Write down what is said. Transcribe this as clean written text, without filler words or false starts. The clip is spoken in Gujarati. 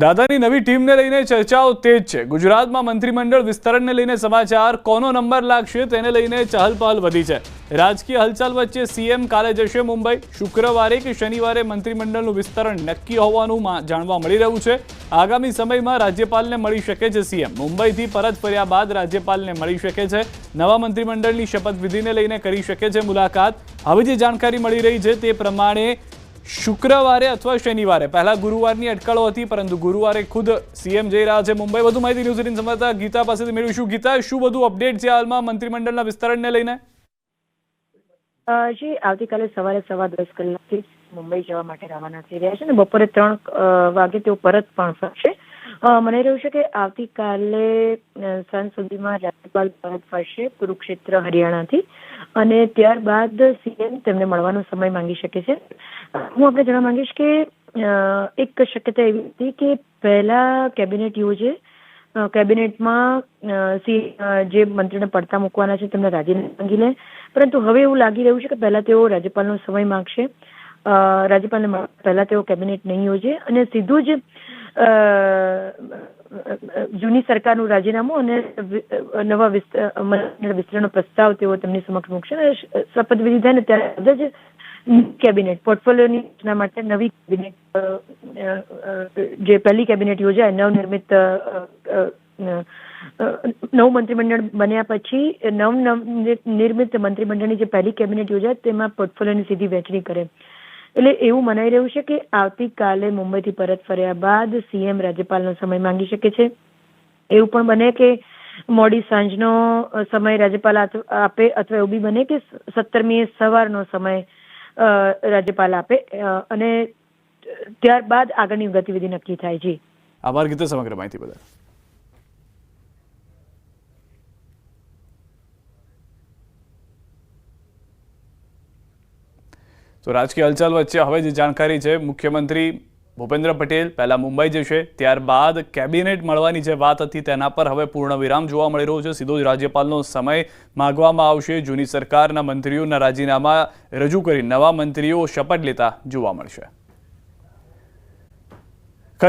દાદાની નવી ટીમને લઈને ચર્ચાઓ તેજ છે। ગુજરાતમાં મંત્રીમંડળ વિસ્તરણને લઈને સમાચાર કોનો નંબર લાગશે તેને લઈને ચહલપહલ વધી છે। રાજકીય હલચલ વચ્ચે સીએમ કાલે જશે મુંબઈ। શુક્રવારે કે શનિવારે મંત્રીમંડળનું વિસ્તરણ નક્કી હોવાનું જાણવા મળી રહ્યું છે। આગામી સમયમાં રાજ્યપાલને મળી શકે છે સીએમ। મુંબઈથી પરત ફર્યા બાદ રાજ્યપાલને મળી શકે છે। નવા મંત્રીમંડળની શપથવિધિને લઈને કરી શકે છે મુલાકાત। હવે જે જાણકારી મળી રહી છે તે પ્રમાણે શુક્રવારે અથવા શનિવારે, પહેલા ગુરુવારની અટકળો હતી પરંતુ ગુરુવારે ખુદ સીએમ જઈ રહ્યા છે મુંબઈ। વધુ માહિતી ન્યૂઝ 18 સંવાદદાતા ગીતા પાસેથી મેળવીશું। ગીતા, શું વધુ અપડેટ છે હાલમાં મંત્રીમંડળના વિસ્તરણને લઈને? જી, આવતીકાલે સવારે 10:15 કલાકથી મુંબઈ જવા માટે રવાના થઈ રહ્યા છે અને બપોરે 3 વાગે તેઓ પરત પણ ફરશે। મને રહ્યું છે કે આવતીકાલે સાંજ સુધીમાં રાજ્યપાલ પરત ફરશે કુરુક્ષેત્ર હરિયાણાથી અને ત્યારબાદ સીએમ તેમને મળવાનો સમય માંગી શકે છે। હું આપણે જણાવવા માંગીશ કે એક શક્યતા એવી હતી કે પહેલા કેબિનેટ યોજે, કેબિનેટમાં જે મંત્રીને પડતા મૂકવાના છે તેમને રાજીનામું માંગી લે, પરંતુ હવે એવું લાગી રહ્યું છે કે પહેલા તેઓ રાજ્યપાલનો સમય માંગશે। રાજ્યપાલને પહેલા તેઓ કેબિનેટ નહીં યોજે અને સીધું જ જૂની સરકારનું રાજીનામું અને નવા વિસ્તરણનો પ્રસ્તાવ તેઓ તેમની સમક્ષ મૂકશે અને શપથવિધિ થાય ને ત્યારે જ કેબિનેટ પોર્ટફોલિયોની રચના માટે નવી કેબિનેટ જે પહેલી કેબિનેટ યોજાય નવનિર્મિત નવું મંત્રીમંડળ બન્યા પછી નવનિર્મિત મંત્રીમંડળની જે પહેલી કેબિનેટ યોજાય તેમાં પોર્ટફોલિયોની સીધી વહેંચણી કરે। એટલે એવું મનાઈ રહ્યું છે કે આવતીકાલે મુંબઈથી પરત ફર્યા બાદ સીએમ રાજ્યપાલનો સમય માંગી શકે છે। એવું પણ બને કે મોડી સાંજનો સમય રાજ્યપાલ આપે અથવા એવું બી બને કે 17મીએ સવારનો સમય રાજ્યપાલ આપે અને ત્યારબાદ આગળની ગતિવિધિ નક્કી થાય। જી, આભાર ગીતા સમગ્ર માહિતી બદલ। તો રાજકીય હલચલ વચ્ચે હવે જે જાણકારી છે, મુખ્યમંત્રી ભૂપેન્દ્ર પટેલ પહેલા મુંબઈ જશે, ત્યારબાદ કેબિનેટ મળવાની જે વાત હતી તેના પર હવે પૂર્ણ વિરામ જોવા મળી રહ્યો છે। સીધો જ રાજ્યપાલનો સમય માંગવામાં આવશે। જૂની સરકારના મંત્રીઓના રાજીનામા રજૂ કરી નવા મંત્રીઓ શપથ લેતા જોવા મળશે।